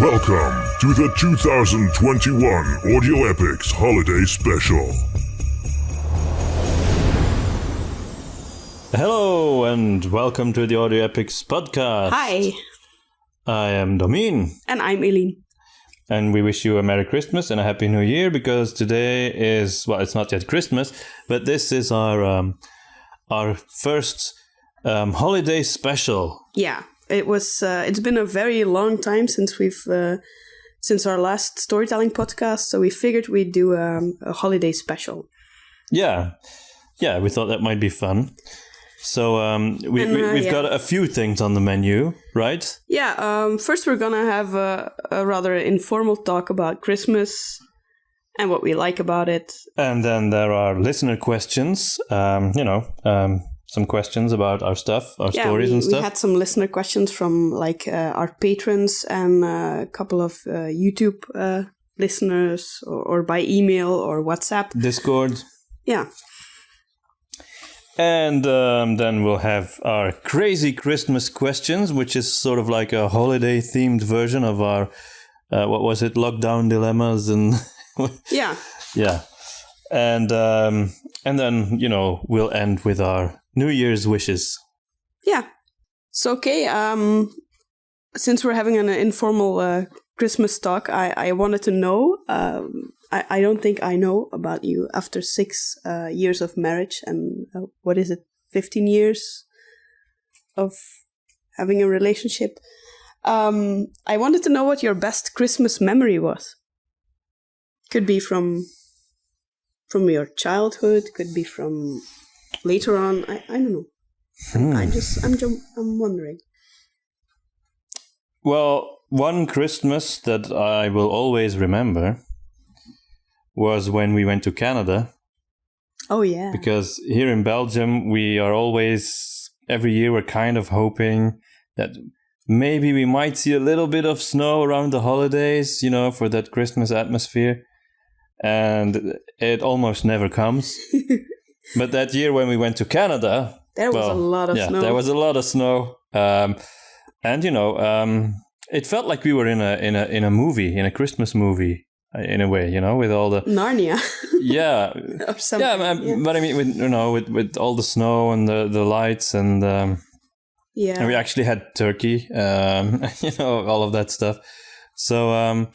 Welcome to the 2021 Audio Epics Holiday Special. Hello and welcome to the Audio Epics podcast. Hi. I am Domien. And I'm Eline. And we wish you a Merry Christmas and a Happy New Year because today is, well, it's not yet Christmas, but this is our first holiday special. Yeah, it's been a very long time since our last storytelling podcast, so we figured we'd do a holiday special. Yeah, we thought that might be fun. So we've got a few things on the menu, right? Yeah, first we're gonna have a rather informal talk about Christmas and what we like about it. And then there are listener questions, some questions about our stuff, our stories and stuff. We had some listener questions from our patrons and a couple of YouTube listeners or by email or WhatsApp. Discord. Yeah. And then we'll have our crazy Christmas questions, which is sort of like a holiday-themed version of our, lockdown dilemmas and... Yeah. Yeah. And then, we'll end with our New Year's wishes. Yeah. So, okay, since we're having an informal Christmas talk, I wanted to know... I don't think I know about you after 6 years of marriage and 15 years of having a relationship. I wanted to know what your best Christmas memory was. Could be from your childhood, could be from later on. I don't know. I'm wondering. Well, one Christmas that I will always remember was when we went to Canada. Oh, yeah. Because here in Belgium, we are always, every year, we're kind of hoping that maybe we might see a little bit of snow around the holidays, for that Christmas atmosphere. And it almost never comes. But that year when we went to Canada... There was a lot of snow. There was a lot of snow. It felt like we were in a movie, in a Christmas movie. In a way, with all the Narnia, yeah, or something. Yeah, but I mean, with all the snow and the lights and and we actually had turkey, all of that stuff. So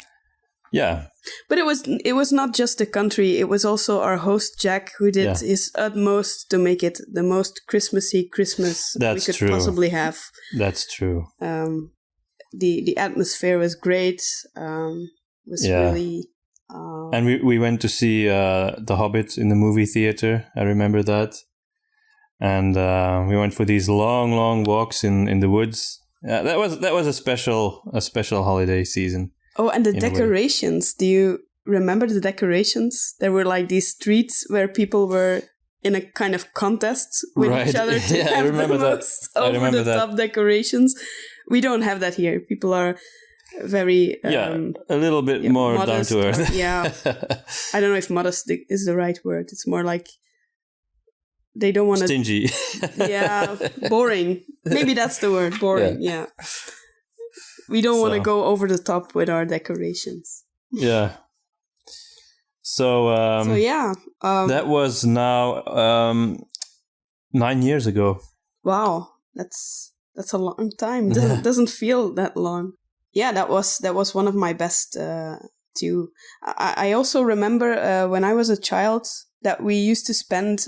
yeah. But it was not just the country; it was also our host Jack who did his utmost to make it the most Christmassy Christmas we could possibly have. That's true. The atmosphere was great. Was really... and we went to see The Hobbit in the movie theater. I remember that. And we went for these long walks in the woods. That was a special holiday season. Oh, and the decorations. Do you remember the decorations? There were like these streets where people were in a kind of contest with each other to have the most over-the-top decorations. We don't have that here. People are... very a little bit more modest, down to earth. I don't know if modest is the right word. It's more like they don't want to stingy. Boring. Maybe that's the word. Boring. Yeah. We don't want to go over the top with our decorations. Yeah. So that was now 9 years ago. Wow, that's a long time. Doesn't feel that long. Yeah, that was one of my best too. I also remember when I was a child that we used to spend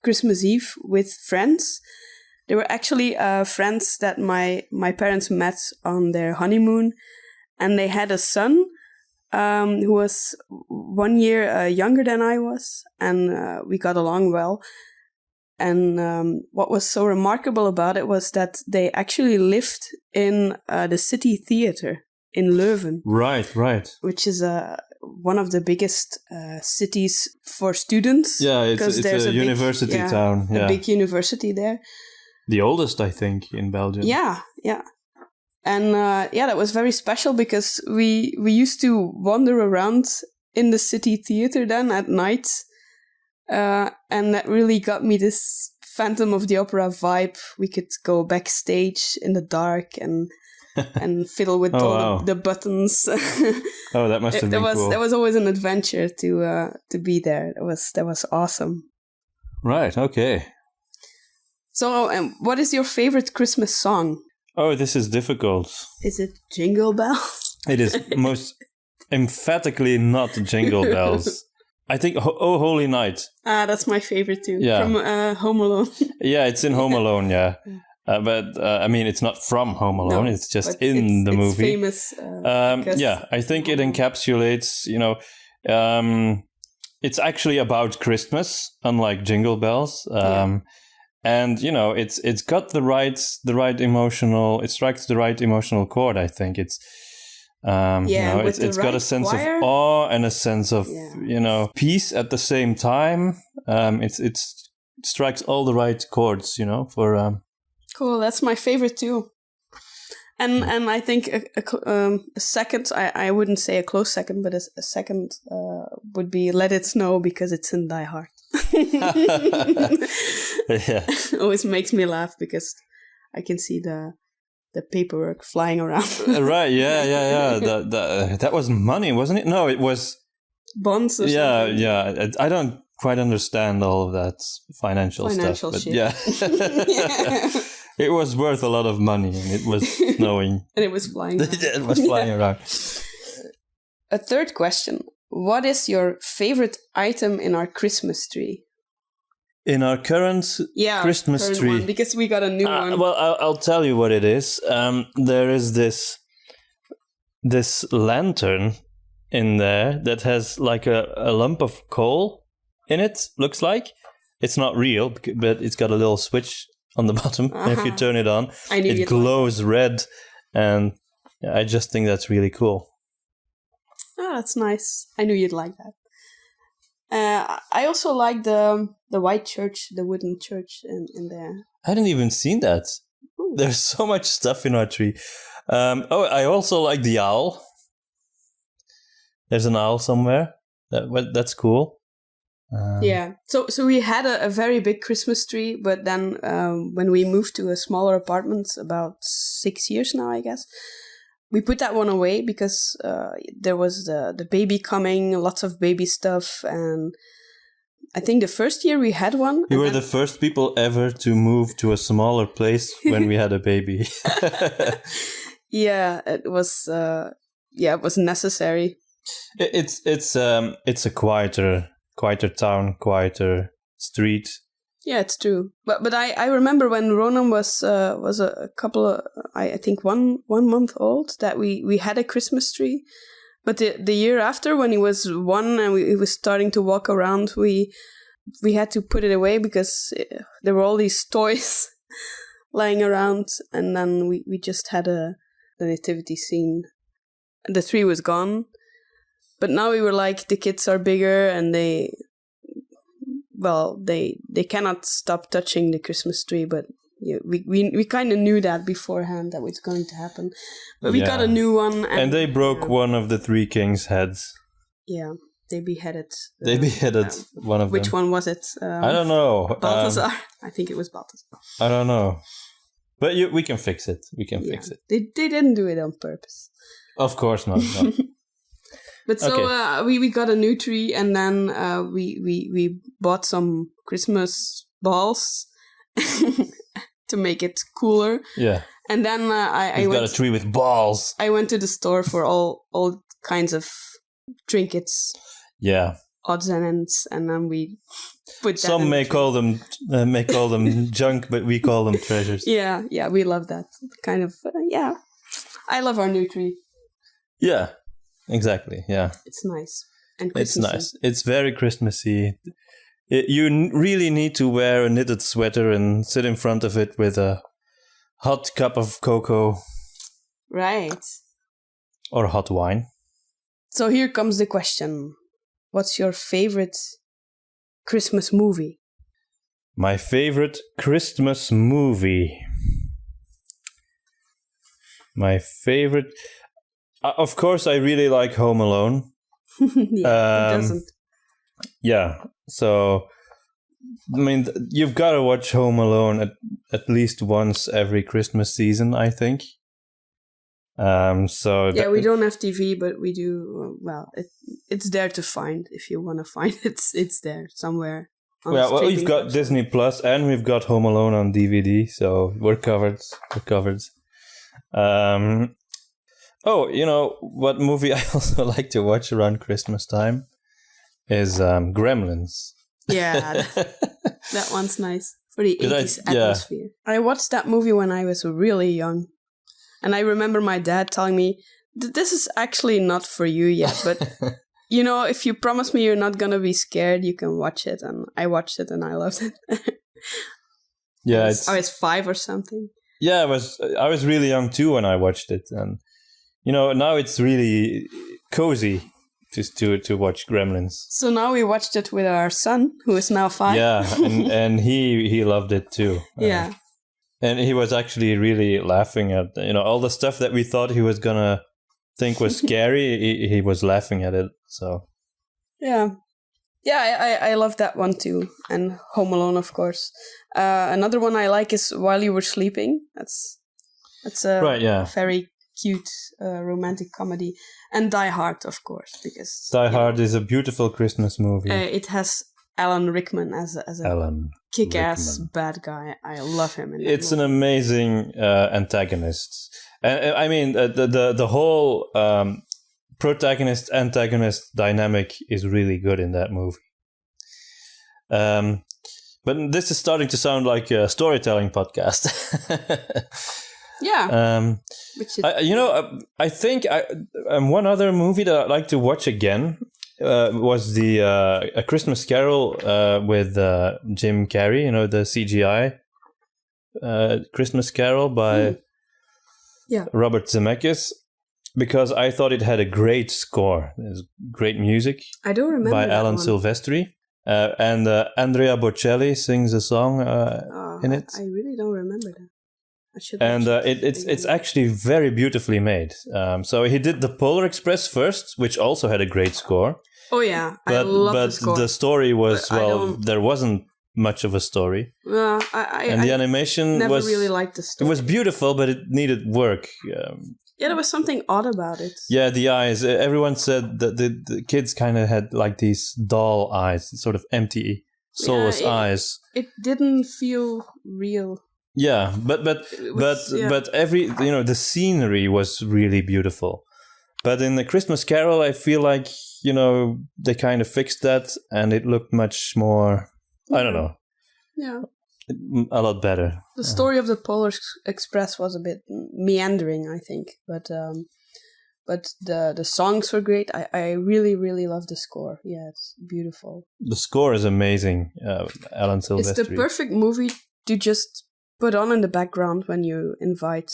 Christmas Eve with friends. They were actually friends that my parents met on their honeymoon, and they had a son who was 1 year younger than I was, and we got along well. And what was so remarkable about it was that they actually lived in the city theater in Leuven. Right. Which is one of the biggest cities for students. Yeah, it's a university town. Yeah. A big university there. The oldest, I think, in Belgium. Yeah. And that was very special because we used to wander around in the city theater then at night. And that really got me this Phantom of the Opera vibe. We could go backstage in the dark and and fiddle with the buttons. Oh, that must have been cool. That was always an adventure to be there. That was awesome. Right. Okay. So, what is your favorite Christmas song? Oh, this is difficult. Is it Jingle Bells? It is most emphatically not Jingle Bells. I think Oh Holy Night. That's my favorite too. Yeah. From Home Alone. Yeah, it's in Home Alone, yeah. But I mean, it's not from Home Alone. It's just in the movie. It's famous. Yeah, I think it encapsulates, it's actually about Christmas, unlike Jingle Bells. And it's got the right emotional. It strikes the right emotional chord. I think it's it's got a sense of awe and a sense of peace at the same time. It strikes all the right chords. For cool. That's my favorite too. And I think a second. I wouldn't say a close second, but a second would be Let It Snow, because it's in Die Hard. Yeah. Always makes me laugh because I can see the paperwork flying around. Right, yeah. That was money, wasn't it? No, it was bonds or something. Yeah. I don't quite understand all of that financial stuff. But shit. yeah. It was worth a lot of money, and it was snowing. And it was flying around. It was flying around. A third question. What is your favorite item in our Christmas tree? In our current Christmas tree. One, because we got a new one. Well, I'll tell you what it is. There is this lantern in there that has like a lump of coal in it, looks like. It's not real, but it's got a little switch on the bottom. And if you turn it on, it glows red. And I just think that's really cool. Oh, that's nice. I knew you'd like that. I also like the white church, the wooden church in there. I hadn't even seen that. Ooh. There's so much stuff in our tree. I also like the owl. There's an owl somewhere. That's cool. Yeah. So we had a very big Christmas tree, but then when we moved to a smaller apartment about 6 years now, I guess, we put that one away because there was the baby coming, lots of baby stuff, and I think the first year we had one. You were the first people ever to move to a smaller place when we had a baby. Yeah, it was necessary. It's a quieter town, quieter street. Yeah, it's true. But I remember when Ronan was a couple of, I think one month old, that we had a Christmas tree. But the year after, when he was 1 and he was starting to walk around, we had to put it away because there were all these toys lying around, and then we just had the nativity scene. The tree was gone. But now we were like, the kids are bigger and they cannot stop touching the Christmas tree, but we kind of knew that beforehand that was going to happen. But we got a new one. And they broke one of the 3 kings' heads. Yeah, they beheaded. One of them. Which one was it? I don't know. Balthazar. I think it was Balthazar. I don't know. But we can fix it. We can fix it. They didn't do it on purpose. Of course not. No. But so we got a new tree, and then we bought some Christmas balls to make it cooler. Yeah. And then I got a tree with balls. I went to the store for all kinds of trinkets. Yeah. Odds and ends, and then we put that. Some may call them junk, but we call them treasures. Yeah, we love that kind of. I love our new tree. Yeah. Exactly, yeah. It's nice. And Christmassy. It's nice. It's very Christmassy. You really need to wear a knitted sweater and sit in front of it with a hot cup of cocoa. Right. Or hot wine. So here comes the question. What's your favorite Christmas movie? My favorite Christmas movie. My favorite... Of course, I really like Home Alone. Yeah, who doesn't? Yeah, so, I mean, you've got to watch Home Alone at least once every Christmas season, I think. So we don't have TV, but we do. Well, it's there to find if you want to find it. It's there somewhere. Yeah, well, we've got Disney Plus and we've got Home Alone on DVD, so we're covered. What movie I also like to watch around Christmas time is Gremlins. Yeah, that one's nice for the 80s atmosphere. I watched that movie when I was really young. And I remember my dad telling me, this is actually not for you yet, but, if you promise me you're not going to be scared, you can watch it. And I watched it and I loved it. Yeah, I was 5 or something. Yeah, I was really young too when I watched it. And, now it's really cozy just to watch Gremlins. So now we watched it with our son, who is now 5. Yeah, and he loved it too. Yeah. And he was actually really laughing at, all the stuff that we thought he was going to think was scary. he was laughing at it. So. Yeah. Yeah, I love that one too. And Home Alone, of course. Another one I like is While You Were Sleeping. That's a very cute romantic comedy. And Die Hard, of course, because Die Hard is a beautiful Christmas movie. It has Alan Rickman as a kick-ass bad guy. I love him. It's an amazing antagonist. And I mean, the whole protagonist-antagonist dynamic is really good in that movie. But this is starting to sound like a storytelling podcast. Yeah. I think one other movie that I'd like to watch again was the A Christmas Carol with Jim Carrey, the CGI Christmas Carol by Robert Zemeckis, because I thought it had a great score. There's great music. I don't remember by that Alan one. Silvestri. And Andrea Bocelli sings a song in it. I really don't remember that. And it's actually very beautifully made. So he did the Polar Express first, which also had a great score. Oh yeah, I love the score. But the story was, there wasn't much of a story. The animation never really liked the story. It was beautiful, but it needed work. Yeah, there was something odd about it. Yeah, the eyes. Everyone said that the kids kind of had like these doll eyes, sort of empty, soulless eyes. It didn't feel real. Yeah, but every the scenery was really beautiful. But in the Christmas Carol, I feel like they kind of fixed that, and it looked much more. I don't know. Yeah. A lot better. The story of the Polar Express was a bit meandering, I think, but the songs were great. I really, really love the score. Yeah, it's beautiful. The score is amazing, Alan Silvestri. It's the perfect movie to just put on in the background when you invite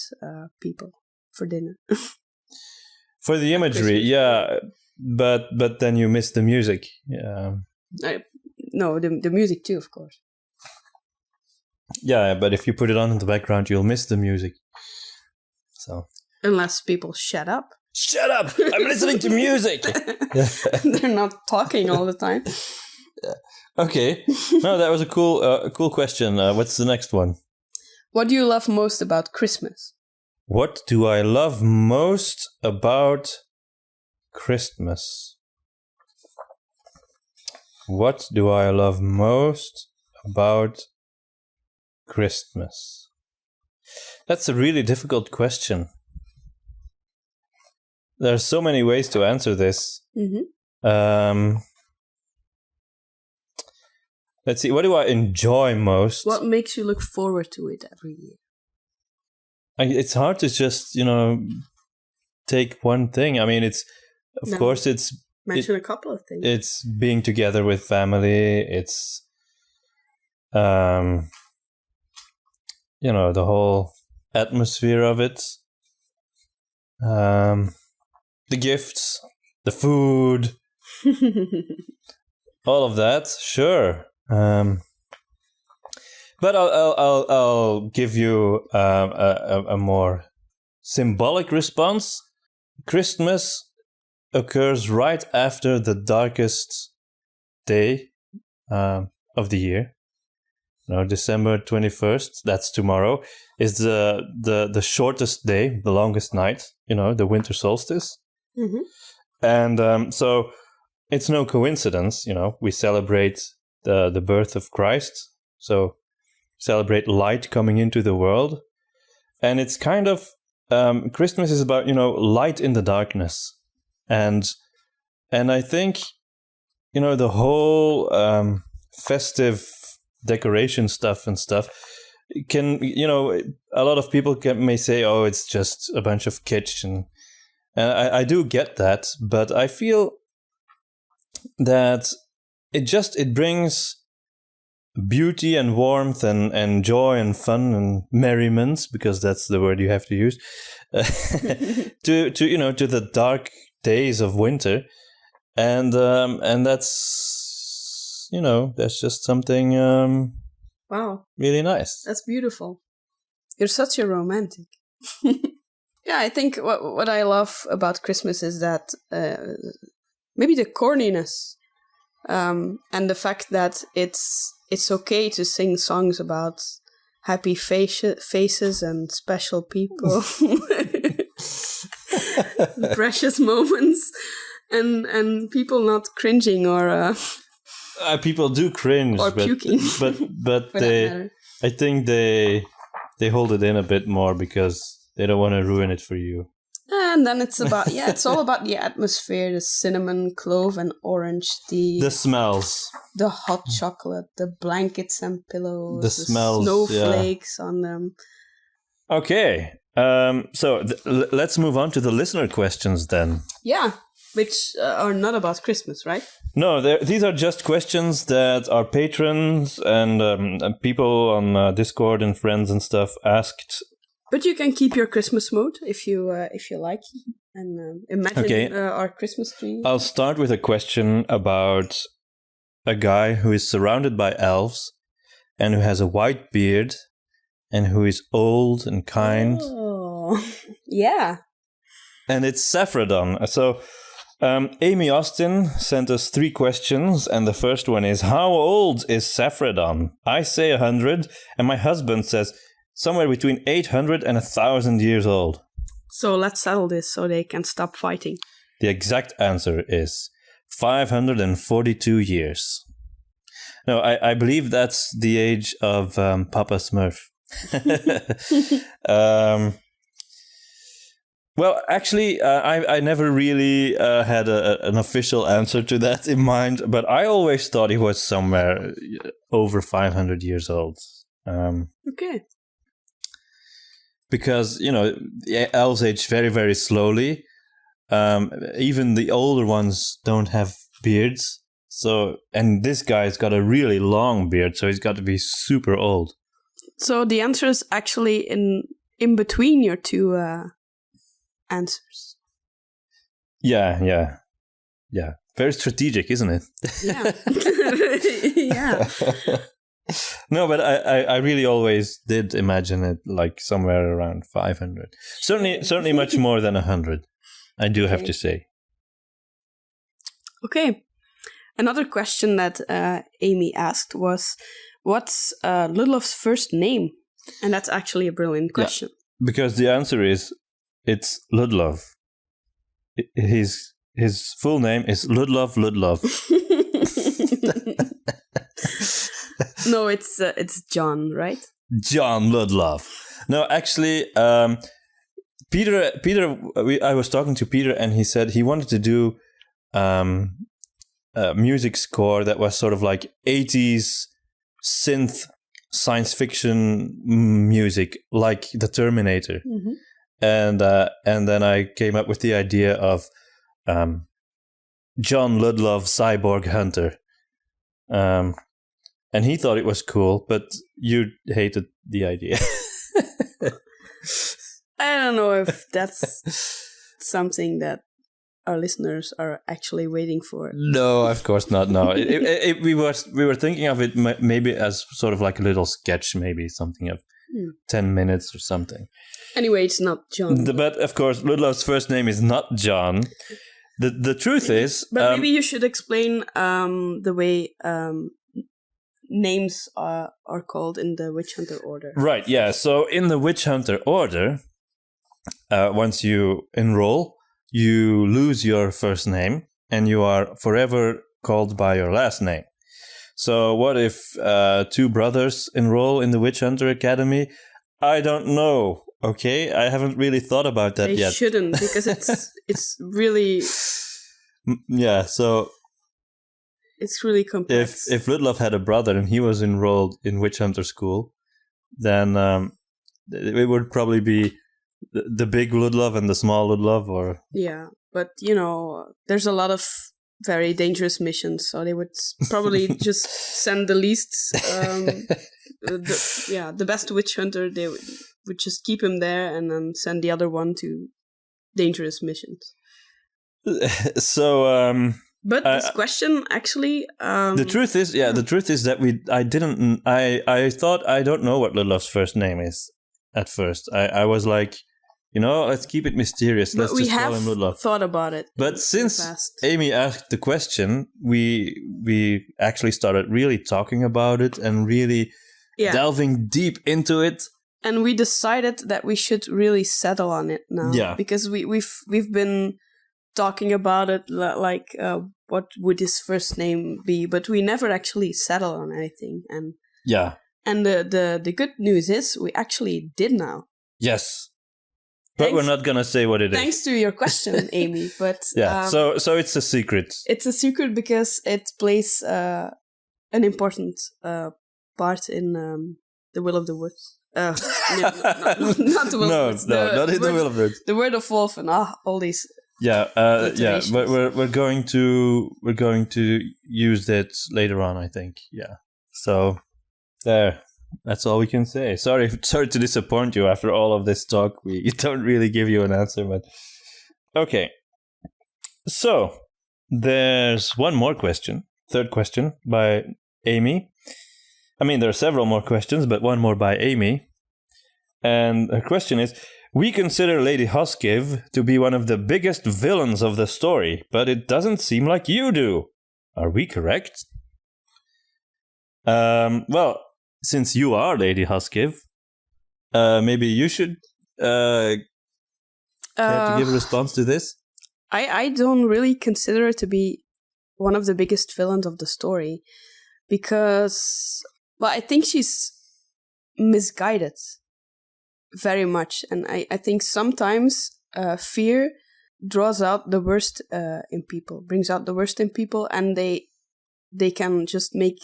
people for dinner. For the imagery, yeah, but then you miss the music. Yeah. No, the music too, of course. Yeah, but if you put it on in the background, you'll miss the music. So unless people shut up. Shut up! I'm listening to music. They're not talking all the time. Yeah. Okay. No, that was a cool question. What's the next one? What do you love most about Christmas? What do I love most about Christmas? What do I love most about Christmas? That's a really difficult question. There are so many ways to answer this. Mm-hmm. Let's see. What do I enjoy most? What makes you look forward to it every year? It's hard to just, take one thing. I mean, of course, mention a couple of things. It's being together with family. It's, the whole atmosphere of it. The gifts, the food, all of that. Sure. But I'll give you a more symbolic response. Christmas occurs right after the darkest day of the year. December 21st, that's tomorrow, is the shortest day, the longest night, the winter solstice. Mm-hmm. And so it's no coincidence, we celebrate the birth of Christ. So celebrate light coming into the world. And it's kind of, Christmas is about, light in the darkness. And I think, the whole festive decoration stuff can, a lot of people may say, oh, it's just a bunch of kitsch. And I do get that, but I feel that it brings beauty and warmth and joy and fun and merriment, because that's the word you have to use, to the dark days of winter. And that's, that's just something wow, really nice. That's beautiful. You're such a romantic. Yeah, I think what I love about Christmas is that maybe the corniness and the fact that it's okay to sing songs about happy faces and special people, precious moments, and people not cringing or people do cringe or puking, but I think they hold it in a bit more because they don't want to ruin it for you. And then it's about it's all about the atmosphere, the cinnamon, clove, and orange tea, the smells, the hot chocolate, the blankets and pillows, the smells, snowflakes on them. Okay, so let's move on to the listener questions then. Yeah, which are not about Christmas, right? No, these are just questions that our patrons and people on Discord and friends and stuff asked. But you can keep your Christmas mode if you like, and imagine our Christmas tree. I'll start with a question about a guy who is surrounded by elves and who has a white beard and who is old and kind. Oh, yeah. And it's Saffredon. So Amy Austin sent us 3 questions, and the first one is, how old is Saffredon? I say 100, and my husband says somewhere between 800 and 1,000 years old. So let's settle this so they can stop fighting. The exact answer is 542 years. No, I believe that's the age of Papa Smurf. Well, actually, I never really had an official answer to that in mind, but I always thought he was somewhere over 500 years old. Okay. Because, the elves age very, very slowly. Even the older ones don't have beards. So, and this guy's got a really long beard, so he's got to be super old. So the answer is actually in between your two answers. Yeah. Very strategic, isn't it? Yeah. Yeah. No, but I really always did imagine it like somewhere around 500. Certainly much more than 100. I do have to say. Okay. Another question that Amy asked was, what's Ludlov's first name? And that's actually a brilliant question. Yeah, because the answer is, it's Ludlov. His full name is Ludlov. No, it's John, right? John Ludlov. No, actually, Peter. I was talking to Peter, and he said he wanted to do a music score that was sort of like 80s synth science fiction music, like the Terminator. Mm-hmm. And then I came up with the idea of John Ludlov Cyborg Hunter. And he thought it was cool, but you hated the idea. I don't know if that's something that our listeners are actually waiting for. No, of course not. No, we were thinking of it maybe as sort of like a little sketch, maybe something of 10 minutes or something. Anyway, it's not John. But of course, Ludlov's first name is not John. The truth is... But maybe you should explain the way names are called in the Witch Hunter order. Right, yeah. So in the Witch Hunter order, once you enroll, you lose your first name and you are forever called by your last name. So what if 2 brothers enroll in the Witch Hunter Academy? I don't know. Okay, I haven't really thought about that yet. They shouldn't, because it's really... Yeah, so... It's really complex. If Ludlov had a brother and he was enrolled in Witch Hunter school, then it would probably be the big Ludlov and the small Ludlov, or... Yeah, but, there's a lot of very dangerous missions, so they would probably just send the least... the best Witch Hunter, they would just keep him there and then send the other one to dangerous missions. So... But this question, actually... the truth is that I thought I don't know what Ludlov's first name is at first. I was like, let's keep it mysterious. Let's just call him Ludlov. We have thought about it. But since Amy asked the question, we actually started really talking about it and really delving deep into it. And we decided that we should really settle on it now. Yeah. Because we've been... talking about it, like what would his first name be, but we never actually settled on anything. And the good news is we actually did now. Yes, but we're not gonna say what it is. Thanks to your question, Amy. But so it's a secret. It's a secret because it plays an important part in the Will of the Woods. Not the Will of the Woods. No, not in the Will of the Woods. The Word of Wolf and all these. Yeah, but we're going to use that later on, I think. Yeah. So there, that's all we can say. Sorry to disappoint you after all of this talk. We don't really give you an answer, but okay. So there's one more question, third question by Amy. I mean, there are several more questions, but one more by Amy. And her question is: we consider Lady Hoskins to be one of the biggest villains of the story, but it doesn't seem like you do. Are we correct? Well, since you are Lady Hoskins, maybe you should care to give a response to this? I don't really consider her to be one of the biggest villains of the story, because, well, I think she's misguided. Very much. And I think sometimes fear draws out the worst in people, brings out the worst in people, and they can just make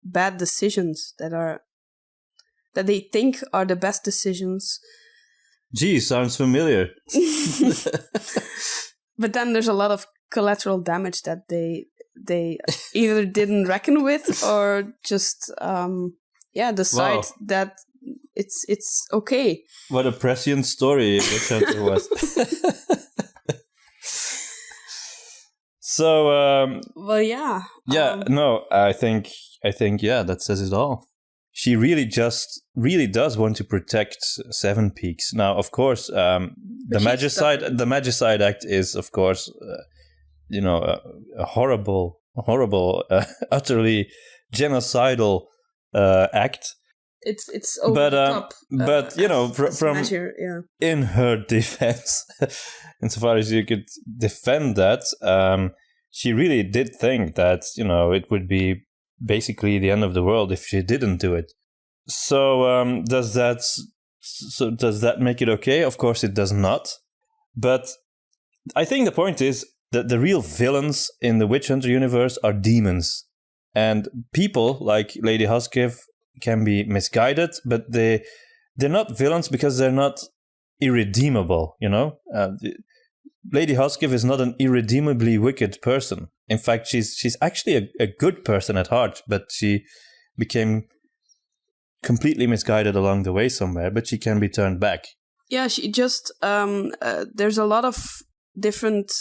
bad decisions that they think are the best decisions. Gee, sounds familiar. But then there's a lot of collateral damage that they either didn't reckon with or just decide that it's okay. What a prescient story Witch Hunter was. So well, yeah. No, I think that says it all. She really does want to protect Seven Peaks. Now, of course, the Magicide Act is, of course, a horrible, utterly genocidal act. It's over the top. But from measure, in her defense, insofar as you could defend that, she really did think that it would be basically the end of the world if she didn't do it. So does that make it okay? Of course, it does not. But I think the point is that the real villains in the Witch Hunter universe are demons, and people like Lady Hoskins can be misguided, but they're not villains because they're not irredeemable. Lady Hoskins is not an irredeemably wicked person. In fact, she's actually a good person at heart, but she became completely misguided along the way somewhere, but she can be turned back. Yeah, she just there's a lot of different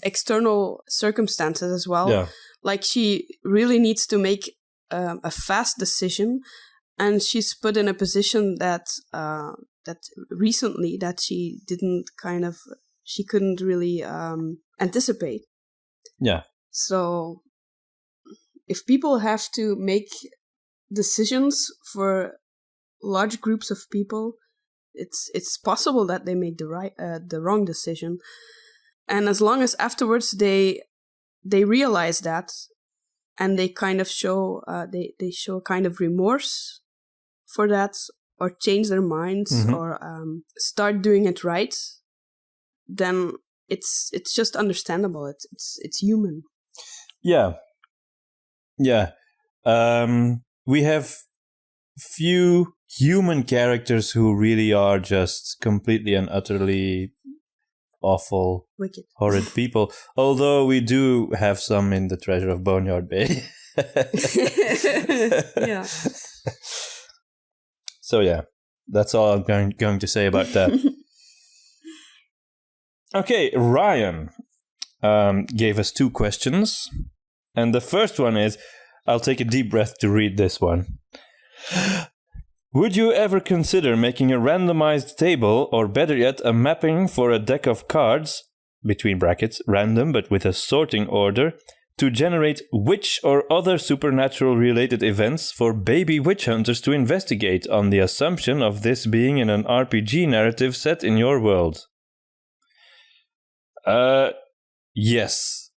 external circumstances as well. Yeah. Like, she really needs to make a fast decision, and she's put in a position that recently that she couldn't really anticipate. Yeah. So if people have to make decisions for large groups of people, it's possible that they make the wrong decision. And as long as afterwards they realize that, and they kind of show they show kind of remorse for that, or change their minds, or start doing it right, then it's just understandable. It's human. Yeah. We have few human characters who really are just completely and utterly awful, Wicked, horrid people. Although we do have some in the Treasure of Barnyard Bay. Yeah. So yeah, that's all I'm going to say about that. Okay, Ryan gave us 2 questions. And the first one is, I'll take a deep breath to read this one. Would you ever consider making a randomized table, or better yet, a mapping for a deck of cards, between brackets, random but with a sorting order, to generate witch or other supernatural related events for baby witch hunters to investigate, on the assumption of this being in an RPG narrative set in your world? Yes.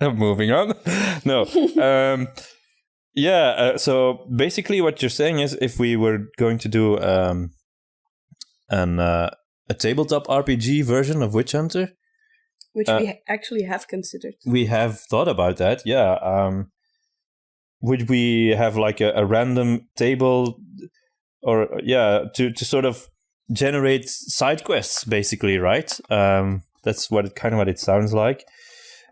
Moving on. No. So basically what you're saying is, if we were going to do a tabletop RPG version of Witch Hunter, which we actually have considered. We have thought about that, yeah. Would we have like a random table, or to sort of generate side quests, basically, right? That's what it sounds like.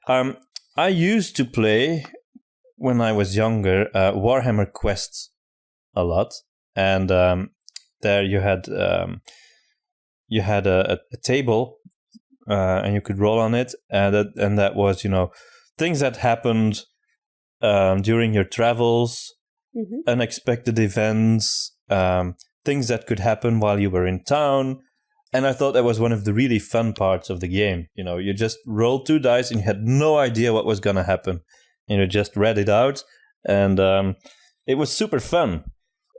I used to play, when I was younger, Warhammer Quests a lot, and there you had a table, and you could roll on it, and that was, things that happened during your travels, unexpected events, things that could happen while you were in town. And I thought that was one of the really fun parts of the game. You just rolled 2 dice and you had no idea what was going to happen. Just read it out, and it was super fun.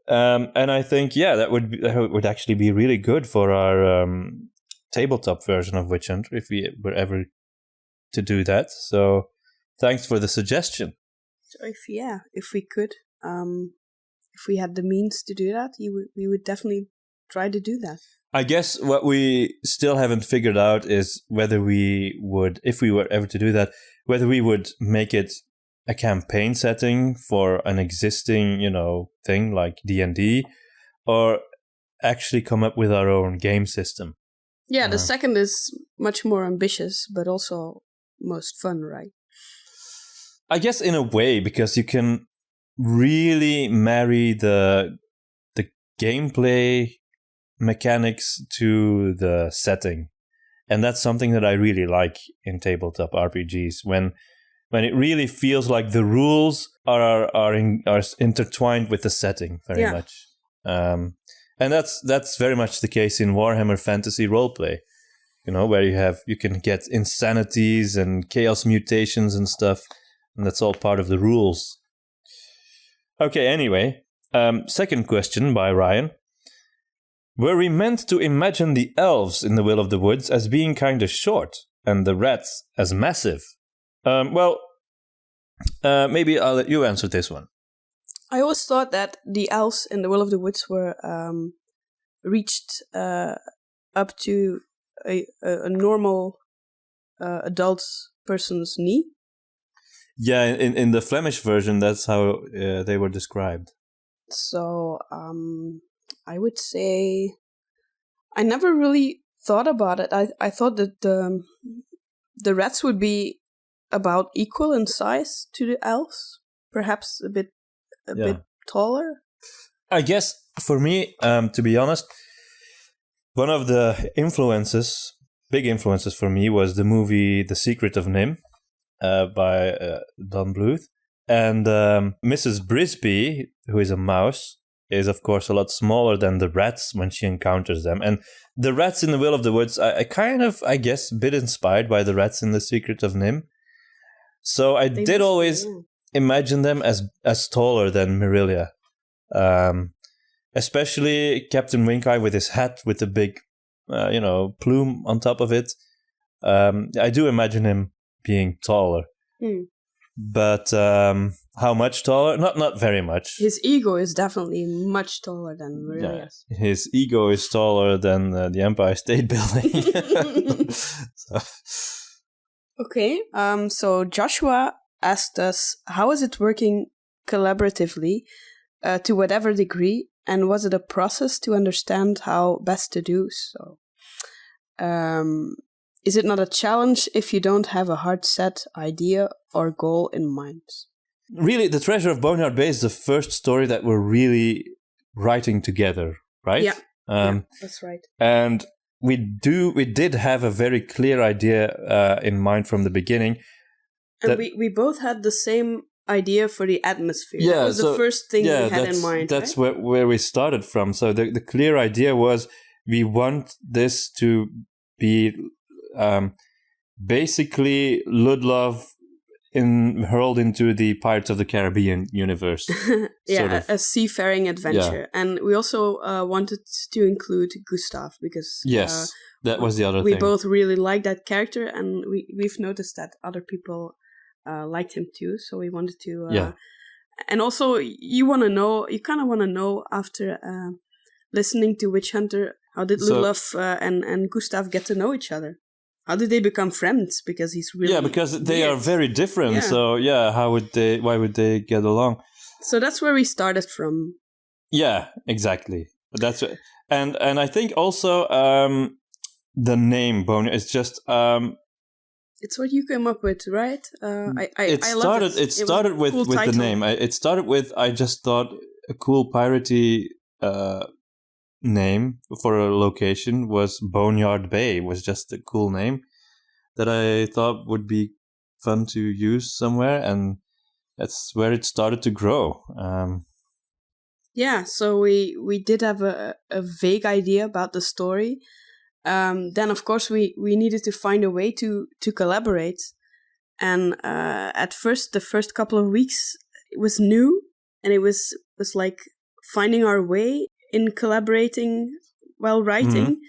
And I think, that would actually be really good for our tabletop version of Witch Hunter, if we were ever to do that. So thanks for the suggestion. So if we could, if we had the means to do that, we would definitely try to do that. I guess what we still haven't figured out is whether we would, if we were ever to do that, whether we would make it a campaign setting for an existing, thing like D&D, or actually come up with our own game system. Yeah, the second is much more ambitious, but also most fun, right? I guess in a way, because you can really marry the gameplay mechanics to the setting. And that's something that I really like in tabletop RPGs, when it really feels like the rules are intertwined with the setting very much. And that's very much the case in Warhammer Fantasy Roleplay, where you can get insanities and chaos mutations and stuff, and that's all part of the rules. Okay, anyway, second question by Ryan. Were we meant to imagine the elves in The Will of the Woods as being kind of short, and the rats as massive? Maybe I'll let you answer this one. I always thought that the elves in The Will of the Woods were reached up to a normal adult person's knee. Yeah, in the Flemish version, that's how they were described. So I would say I never really thought about it. I thought that the rats would be about equal in size to the elves, perhaps a bit taller. I guess for me, to be honest, one of the big influences for me, was the movie The Secret of Nim by Don Bluth. And Mrs. Brisby, who is a mouse, is of course a lot smaller than the rats when she encounters them. And the rats in The Will of the Woods, I kind of, I guess, a bit inspired by the rats in The Secret of Nim. So I did always imagine them as taller than Merilia. Especially Captain Wink-Eye with his hat with the big, plume on top of it. I do imagine him being taller. But how much taller? Not very much. His ego is definitely much taller than Merilia's. Yeah, his ego is taller than the Empire State Building. Okay, so Joshua asked us, how is it working collaboratively to whatever degree, and was it a process to understand how best to do so? Is it not a challenge if you don't have a hard set idea or goal in mind? Really, The Treasure of Barnyard Bay is the first story that we're really writing together, right? Yeah, that's right. And we did have a very clear idea in mind from the beginning. And we both had the same idea for the atmosphere. Yeah, that was the first thing we had in mind. That's right? where we started from. So the clear idea was we want this to be basically Ludlov hurled into the Pirates of the Caribbean universe. A seafaring adventure. Yeah. And we also wanted to include Gustav because yes, that was the other thing. We both really like that character, and we've noticed that other people liked him too. So we wanted to and also you kind of want to know after listening to Witch Hunter, how did Ludlov and Gustav get to know each other? How did they become friends? Because he's really because they weird. are very different. Yeah. So why would they get along? So that's where we started from. Yeah, exactly. That's it. And I think also the name Boney is just it's what you came up with, right? It started with cool the name. It started with I just thought a cool piratey name for a location was Barnyard Bay. Was just a cool name that I thought would be fun to use somewhere, and that's where it started to grow. So we did have a vague idea about the story. Then of course we needed to find a way to collaborate, and at first the first couple of weeks it was new, and it was like finding our way in collaborating while writing.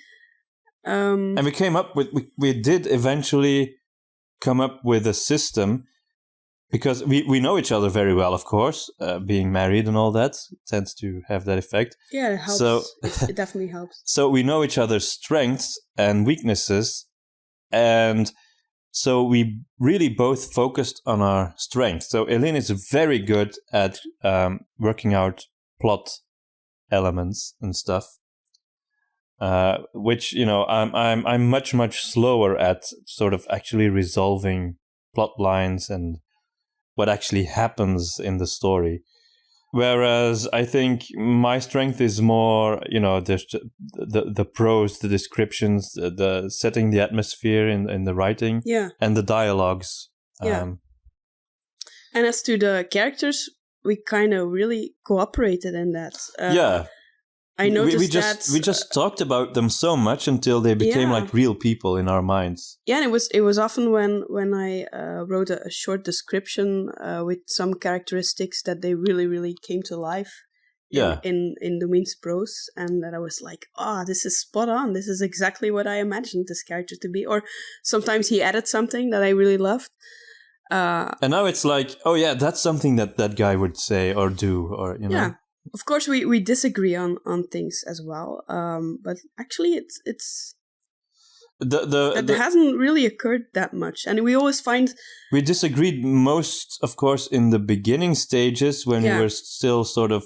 Mm-hmm. And we came up with, we did eventually come up with a system, because we know each other very well, of course, being married and all that tends to have that effect. Yeah, it helps. So, it definitely helps. So we know each other's strengths and weaknesses, and so we really both focused on our strengths. So Eline is very good at working out plot elements and stuff, which I'm much slower at sort of actually resolving plot lines and what actually happens in the story. Whereas I think my strength is more, there's the prose, the descriptions, the setting the atmosphere in the writing, and the dialogues. And as to the characters, we kind of really cooperated in that. I noticed we just talked about them so much until they became like real people in our minds. Yeah, and it was often when I wrote a short description with some characteristics that they really, really came to life. In Domien's prose, and that I was like, this is spot on. This is exactly what I imagined this character to be. Or sometimes he added something that I really loved. And now it's like, that's something that guy would say or do, or Yeah. Of course, we disagree on things as well, but actually, it's that hasn't really occurred that much, and we always find we disagreed most, of course, in the beginning stages when we were still sort of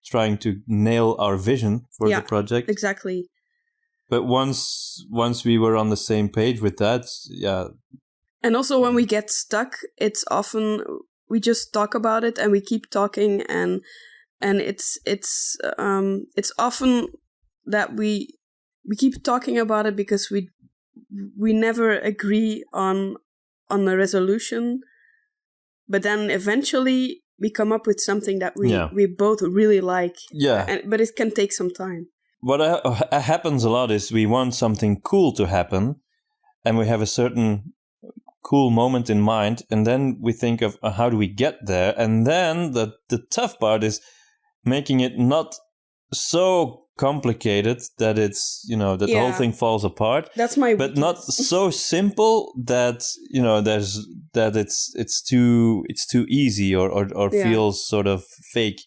trying to nail our vision for the project. Exactly. But once we were on the same page with that, and also when we get stuck, it's often we just talk about it and we keep talking and it's often that we keep talking about it because we never agree on a resolution, but then eventually we come up with something that we both really like. But it can take some time. What happens a lot is we want something cool to happen, and we have a certain cool moment in mind, and then we think of how do we get there, and then the tough part is making it not so complicated that it's that the whole thing falls apart. That's my but weakness. Not so simple that it's too easy or feels sort of fake.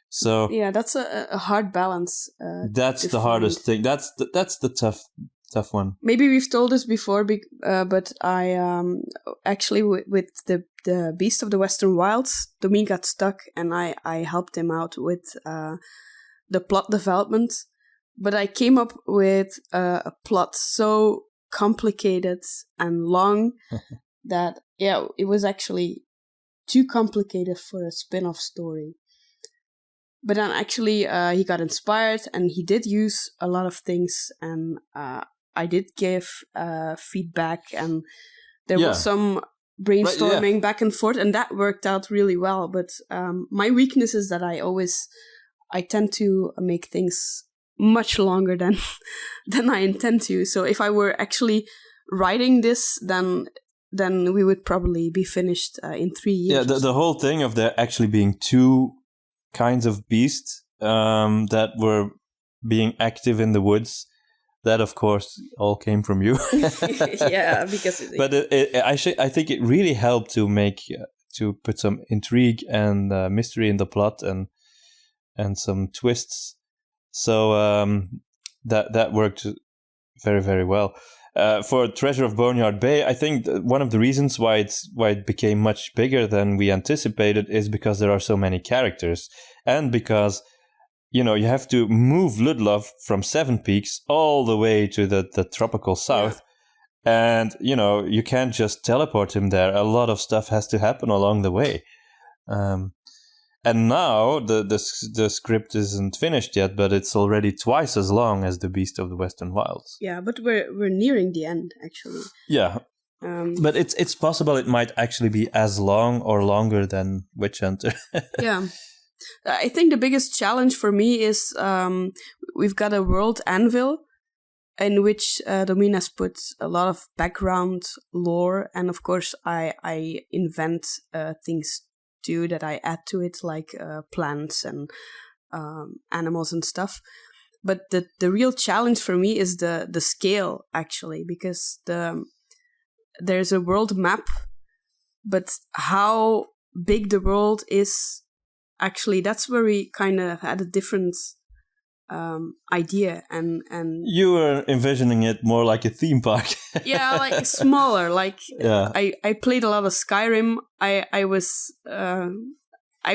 So yeah, that's a hard balance. That's the hardest thing. That's the tough one. Maybe we've told this before, but I actually with the Beast of the Western Wilds, Domien got stuck, and I helped him out with the plot development. But I came up with a plot so complicated and long that it was actually too complicated for a spin-off story. But then actually he got inspired, and he did use a lot of things, and I did give feedback, and there was some brainstorming back and forth, and that worked out really well. But my weakness is that I tend to make things much longer than I intend to. So if I were actually writing this, then we would probably be finished in 3 years. Yeah, the whole thing of there actually being two kinds of beasts that were being active in the woods, that of course all came from you. Yeah, because but I think it really helped to put some intrigue and mystery in the plot and some twists. So that worked very, very well. For Treasure of Barnyard Bay, I think one of the reasons why it became much bigger than we anticipated is because there are so many characters, and because you have to move Ludlov from Seven Peaks all the way to the tropical south, and you can't just teleport him there. A lot of stuff has to happen along the way. And now the script isn't finished yet, but it's already twice as long as The Beast of the Western Wilds. Yeah, but we're nearing the end, actually. Yeah, but it's possible it might actually be as long or longer than Witch Hunter. Yeah, I think the biggest challenge for me is we've got a world anvil in which Domien has put a lot of background lore, and of course I invent things too that I add to it, like plants and animals and stuff. But the real challenge for me is the scale, actually, because there's a world map, but how big the world is, actually, that's where we kind of had a different idea. And you were envisioning it more like a theme park. Yeah, like smaller. Like I played a lot of Skyrim. I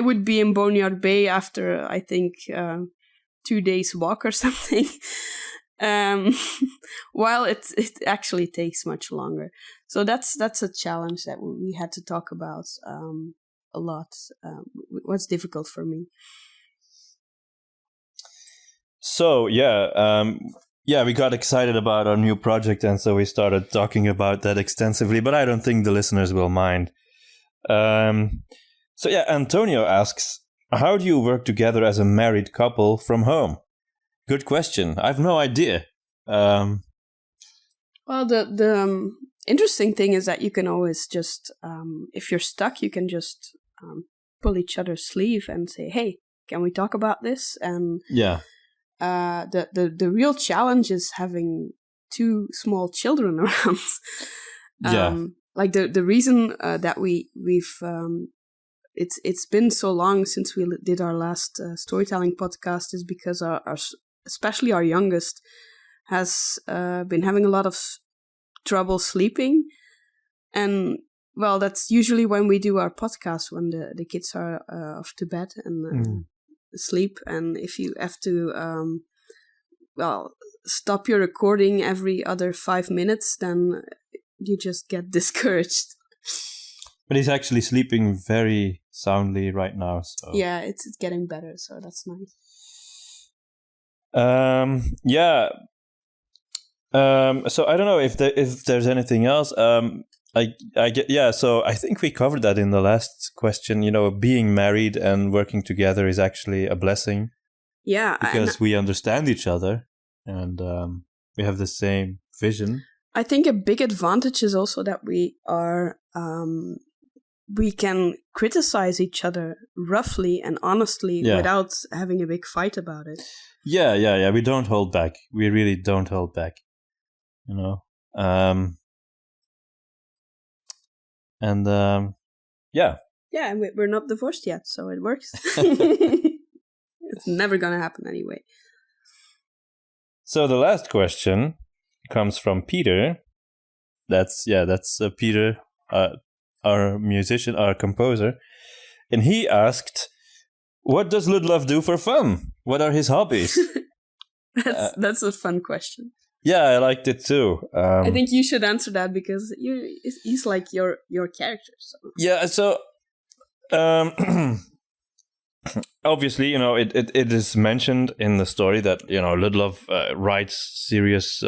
would be in Barnyard Bay after I think 2 days walk or something. While it actually takes much longer. So that's a challenge that we had to talk about a lot. What's difficult for me. So we got excited about our new project, and so we started talking about that extensively, but I don't think the listeners will mind. Antonio asks, how do you work together as a married couple from home? Good question. I've no idea. Well, the interesting thing is that you can always just, if you're stuck, you can just pull each other's sleeve and say, hey, can we talk about this? And the real challenge is having two small children around. Like the reason that we've it's been so long since we did our last storytelling podcast is because our especially our youngest has been having a lot of trouble sleeping, and well, that's usually when we do our podcast, when the kids are off to bed and sleep. And if you have to stop your recording every other 5 minutes, then you just get discouraged. But he's actually sleeping very soundly right now. So. Yeah, it's getting better, so that's nice. So I don't know if there's anything else. So I think we covered that in the last question. Being married and working together is actually a blessing. Yeah, because we understand each other and we have the same vision. I think a big advantage is also that we can criticize each other roughly and honestly without having a big fight about it. Yeah. We don't hold back. We really don't hold back. You know. Yeah, and we're not divorced yet, so it works. It's never gonna happen anyway. So the last question comes from Peter. That's Peter, our musician, our composer, and he asked, "What does Ludlov do for fun? What are his hobbies?" That's a fun question. Yeah, I liked it too. I think you should answer that because he's like your character. So. Yeah, so obviously, you know, it is mentioned in the story that, you know, Ludlov writes serious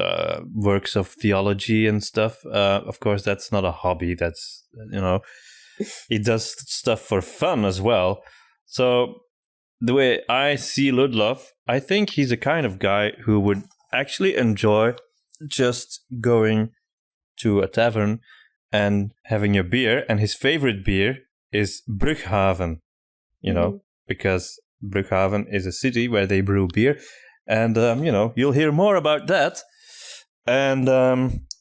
works of theology and stuff. Of course, that's not a hobby. That's, you know, he does stuff for fun as well. So the way I see Ludlov, I think he's a kind of guy who would actually enjoy just going to a tavern and having a beer, and his favorite beer is Brughaven, you know, because Brughaven is a city where they brew beer, and you know, you'll hear more about that. And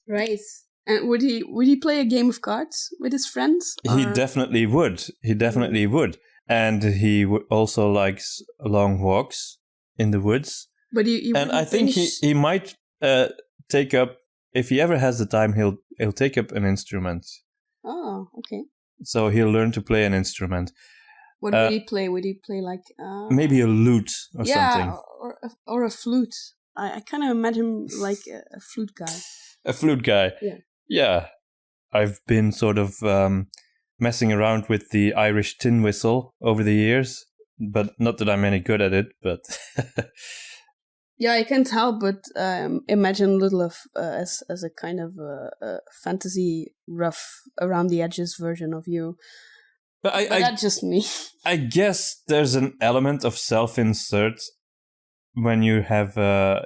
right. And would he play a game of cards with his friends? He definitely would. He definitely would. And he also likes long walks in the woods. But and I think he might take up, if he ever has the time, he'll take up an instrument. Oh, okay. So he'll learn to play an instrument. What would he play? Would he play like maybe a lute or something? Or a flute. I kind of imagine like a flute guy. A flute guy. Yeah. I've been sort of messing around with the Irish tin whistle over the years, but not that I'm any good at it. But yeah, I can't help but imagine Ludlov as a kind of fantasy, rough, around the edges version of you. But that's just me. I guess there's an element of self-insert when you have,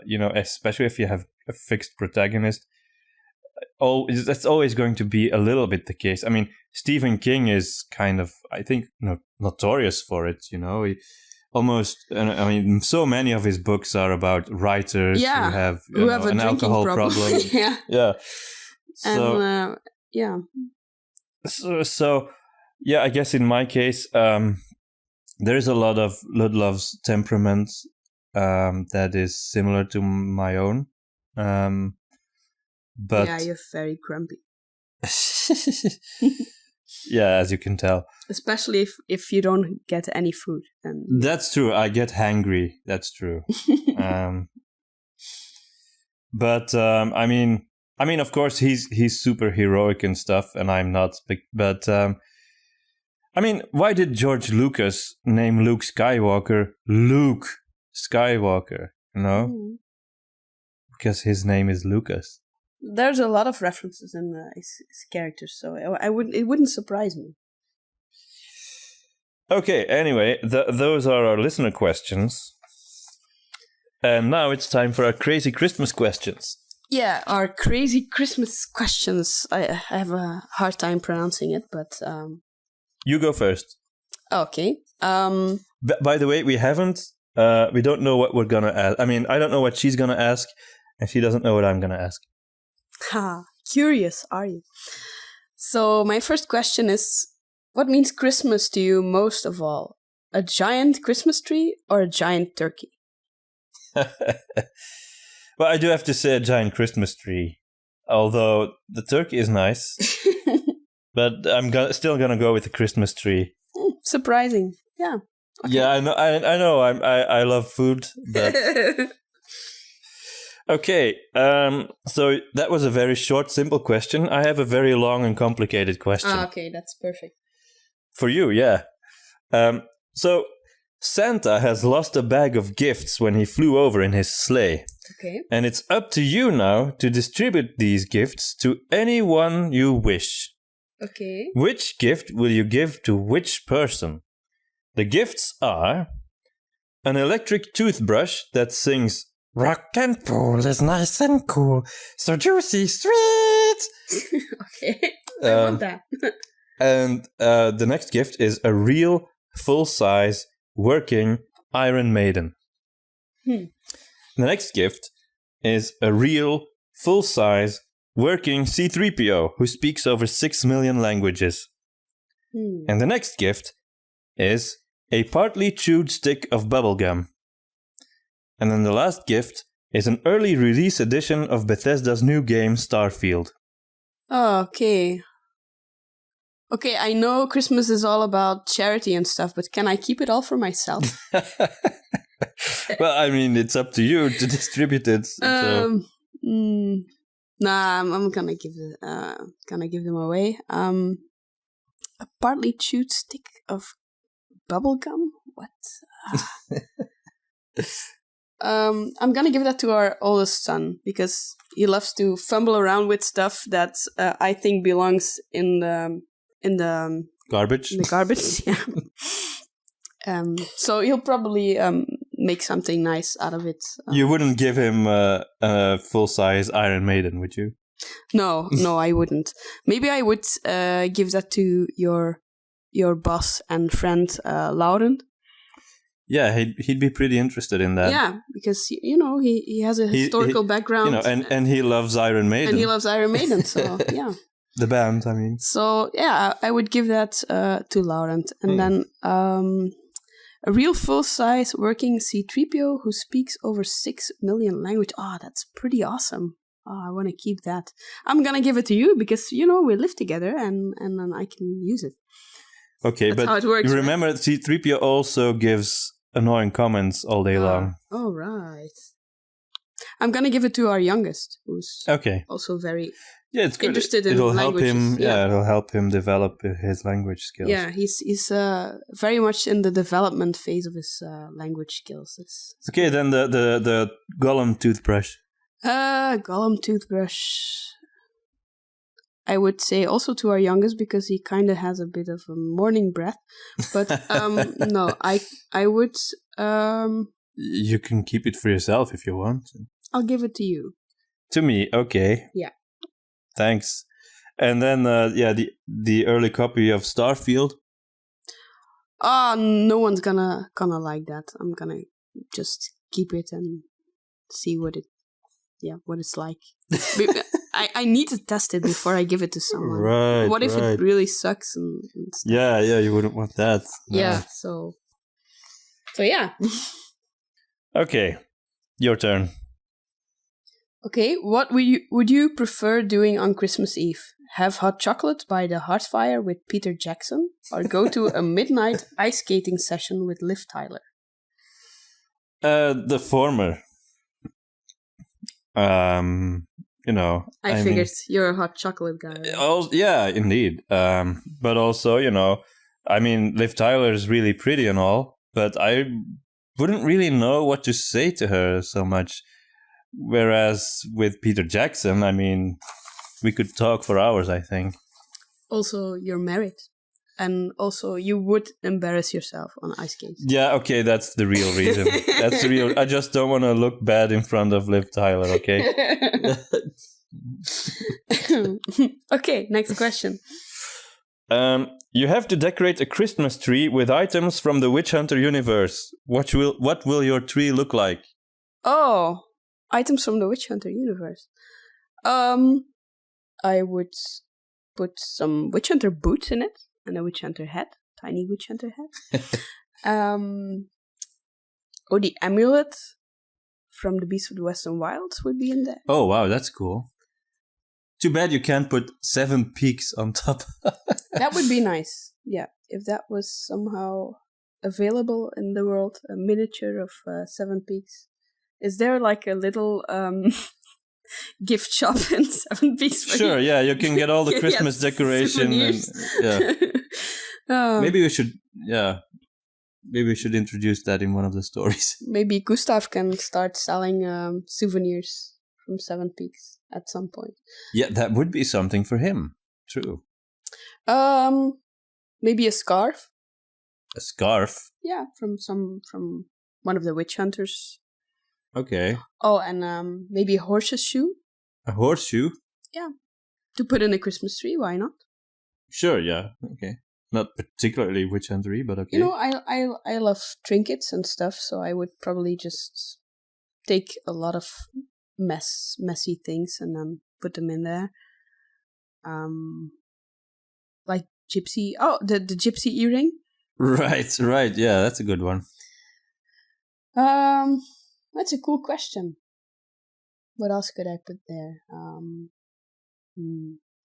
you know, especially if you have a fixed protagonist. That's always going to be a little bit the case. I mean, Stephen King is kind of, I think, notorious for it. You know, he almost. I mean, so many of his books are about writers who have an alcohol problem. Yeah. So, So, yeah, I guess in my case, there is a lot of Ludlov's temperament that is similar to my own. But yeah, you're very grumpy. Yeah, as you can tell. Especially if you don't get any food. Then that's true. I get hangry. That's true. But I mean, of course, he's super heroic and stuff, and I'm not. But I mean, why did George Lucas name Luke Skywalker Luke Skywalker? You know, because his name is Lucas. There's a lot of references in his characters, so it wouldn't surprise me. Okay, anyway, those are our listener questions. And now it's time for our crazy Christmas questions. Yeah, our crazy Christmas questions. I have a hard time pronouncing it, but... You go first. Okay. By the way, we don't know what we're going to ask. I mean, I don't know what she's going to ask, and she doesn't know what I'm going to ask. Ha, curious, are you? So my first question is, what means Christmas to you most of all? A giant Christmas tree or a giant turkey? Well, I do have to say a giant Christmas tree, although the turkey is nice. But I'm still going to go with the Christmas tree. Surprising, yeah. Okay. Yeah, I know. I love food, but... Okay, so that was a very short, simple question. I have a very long and complicated question. Okay, that's perfect. For you, yeah. So, Santa has lost a bag of gifts when he flew over in his sleigh. Okay. And it's up to you now to distribute these gifts to anyone you wish. Okay. Which gift will you give to which person? The gifts are an electric toothbrush that sings Rock and roll is nice and cool, so juicy sweet. Okay, I want that. And the next gift is a real full-size working Iron Maiden. The next gift is a real full-size working C-3PO who speaks over 6 million languages. And the next gift is a partly chewed stick of bubblegum. And then the last gift is an early release edition of Bethesda's new game Starfield. Oh, okay. Okay, I know Christmas is all about charity and stuff, but can I keep it all for myself? Well, I mean, it's up to you to distribute it. So. Nah, I'm gonna give them away. A partly chewed stick of bubblegum? What? I'm gonna give that to our oldest son because he loves to fumble around with stuff that I think belongs in the Garbage. In the garbage, yeah. So he'll probably make something nice out of it. You wouldn't give him a full-size Iron Maiden, would you? No, I wouldn't. Maybe I would give that to your boss and friend, Laurent. Yeah, he'd be pretty interested in that. Yeah, because he has a historical background. And he loves Iron Maiden. And he loves Iron Maiden, so yeah. The band, I mean. So yeah, I would give that to Laurent, and then a real full-size working C-3PO who speaks over 6 million languages. Oh, that's pretty awesome. Oh, I want to keep that. I'm gonna give it to you because we live together, and then I can use it. Okay, that's how it works, you remember, right? C-3PO also gives annoying comments all day long. Oh, right. I'm gonna give it to our youngest, who's also very it's good. Interested in it'll languages. Help him. Yeah, it'll help him develop his language skills. Yeah, he's very much in the development phase of his language skills. It's okay, then the Gollum toothbrush. Gollum toothbrush. I would say also to our youngest because he kind of has a bit of a morning breath. But no, I would. You can keep it for yourself if you want. I'll give it to you. To me, okay. Yeah. Thanks. And then the early copy of Starfield. No one's gonna like that. I'm gonna just keep it and see what it's like. I need to test it before I give it to someone. Right. What if it really sucks and stuff? Yeah, you wouldn't want that. No. Yeah, so yeah. Okay, your turn. Okay, what would you prefer doing on Christmas Eve? Have hot chocolate by the hearthfire with Peter Jackson, or go to a midnight ice skating session with Liv Tyler? The former. I figured you're a hot chocolate guy. Right? Oh, yeah, indeed. But also, Liv Tyler is really pretty and all, but I wouldn't really know what to say to her so much. Whereas with Peter Jackson, we could talk for hours, I think. Also, you're married. And also, you would embarrass yourself on ice skates. Yeah, okay, that's the real reason. That's the real... I just don't want to look bad in front of Liv Tyler, okay? Okay, next question. You have to decorate a Christmas tree with items from the Witch Hunter universe. What will your tree look like? Oh, items from the Witch Hunter universe. I would put some Witch Hunter boots in it. And a Witch Hunter hat. Tiny Witch Hunter hat. The amulet from the Beast of the Western Wilds would be in there. Oh, wow, that's cool. Too bad you can't put 7 peaks on top. That would be nice. Yeah, if that was somehow available in the world, a miniature of 7 peaks. Is there like a little gift shop in 7 Peaks? Sure, yeah, you can get all the Christmas decoration. Maybe we should introduce that in one of the stories. Maybe Gustav can start selling souvenirs from 7 Peaks at some point. Yeah, that would be something for him. True. Maybe a scarf. A scarf? Yeah, from one of the witch hunters. Okay. Oh, and maybe a horse's shoe. A horseshoe? Yeah. To put in a Christmas tree, why not? Sure, yeah. Okay. Not particularly witch huntery, but okay. You know, I love trinkets and stuff, so I would probably just take a lot of messy things and then put them in there. Like gypsy. Oh, the gypsy earring. Right. Yeah, that's a good one. That's a cool question. What else could I put there?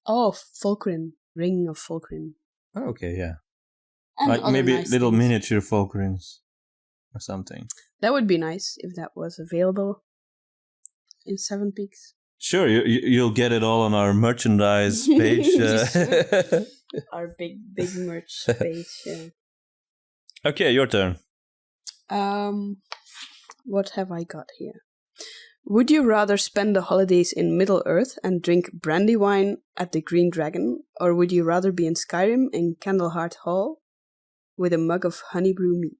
Oh, fulcrum. Ring of fulcrum. Oh, okay, yeah. And Like other maybe nice little things. miniature fulcrums or something. That would be nice if that was available in Seven Peaks. Sure, you'll get it all on our merchandise page. Our big merch page. Yeah. Okay, your turn. What have I got here? Would you rather spend the holidays in Middle-earth and drink brandy wine at the Green Dragon, or would you rather be in Skyrim in Candleheart Hall with a mug of honeybrew mead?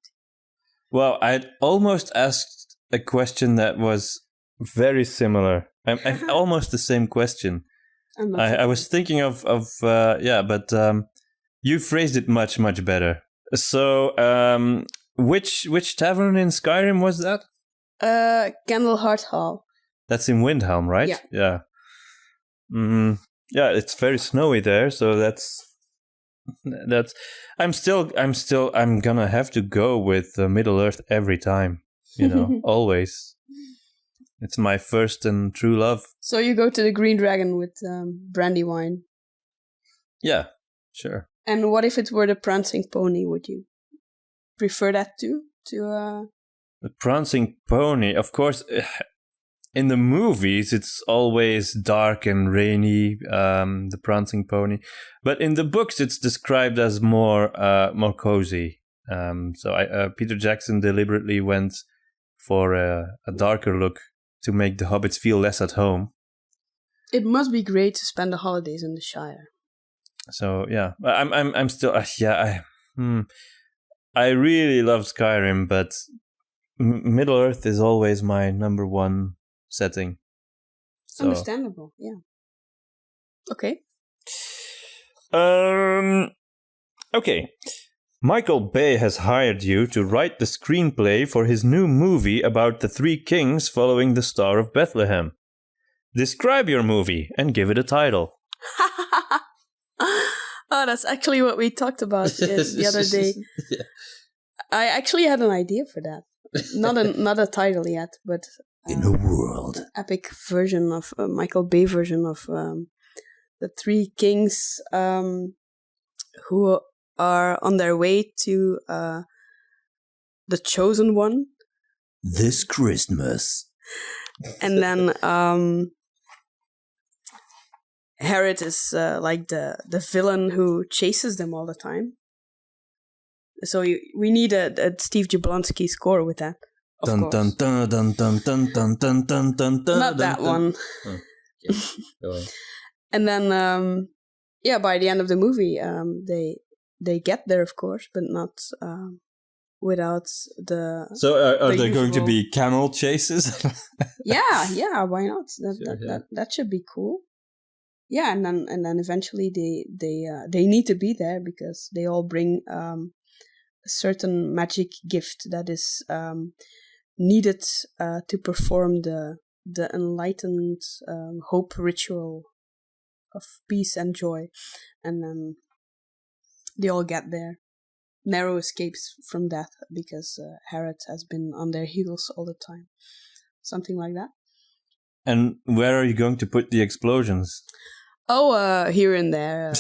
Well, I'd almost asked a question that was very similar. I've almost the same question. I was thinking of but you phrased it much better. So, which tavern in Skyrim was that? Candleheart Hall. That's in Windhelm, right? Yeah. Yeah. Yeah, it's very snowy there, so that's. I'm gonna have to go with Middle-earth every time. You know, always. It's my first and true love. So you go to the Green Dragon with brandy wine. Yeah, sure. And what if it were the Prancing Pony? Would you prefer that too? The Prancing Pony, of course. In the movies, it's always dark and rainy. The Prancing Pony, but in the books, it's described as more cozy. So Peter Jackson deliberately went for a darker look to make the hobbits feel less at home. It must be great to spend the holidays in the Shire. So yeah, I'm still I really love Skyrim, but Middle-earth is always my number one setting. So. Understandable, yeah. Okay. Okay. Michael Bay has hired you to write the screenplay for his new movie about the three kings following the Star of Bethlehem. Describe your movie and give it a title. Oh, that's actually what we talked about the other day. Yeah. I actually had an idea for that. Not a title yet, but in a world. Epic version of Michael Bay version of the three kings who are on their way to the chosen one this Christmas. And then Herod is like the villain who chases them all the time. So we need a Steve Jablonsky score with that. Of course. Dun dun dun dun dun dun dun dun dun dun. Not that one. Oh, okay. Go on. And then by the end of the movie, they get there, of course, but not without the. So are there usual... going to be camel chases? yeah. Why not? Sure, that should be cool. Yeah, and then eventually they need to be there because they all bring a certain magic gift that is needed to perform the enlightened hope ritual of peace and joy, and then they all get there. Narrow escapes from death because Herod has been on their heels all the time. Something like that. And where are you going to put the explosions? Oh, here and there.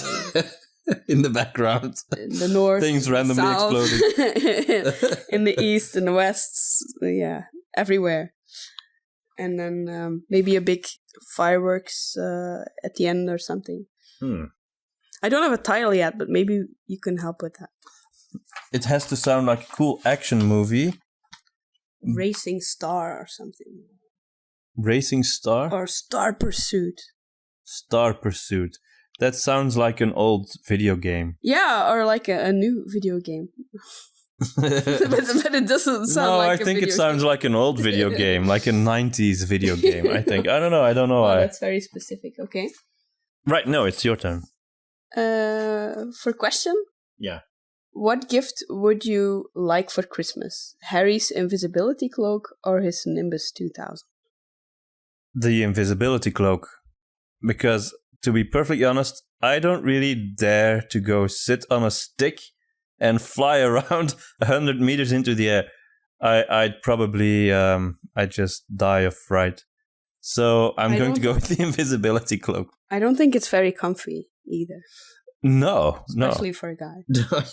In the background. In the north. Things randomly south, exploding. In the east, in the west. Yeah, everywhere. And then maybe a big fireworks at the end or something. I don't have a title yet, but maybe you can help with that. It has to sound like a cool action movie. Racing Star or something. Racing Star? Or Star Pursuit. Star Pursuit. That sounds like an old video game. Yeah, or like a new video game. but it doesn't sound like I think it sounds like an old video game, like a 90s video game, I think. I don't know why. That's very specific. Okay. Right, no, it's your turn. For question? Yeah. What gift would you like for Christmas? Harry's invisibility cloak or his Nimbus 2000? The invisibility cloak. Because, to be perfectly honest, I don't really dare to go sit on a stick and fly around 100 meters into the air. I'd probably, I'd just die of fright. So I'm going to go with the invisibility cloak. I don't think it's very comfy either. No. Especially for a guy.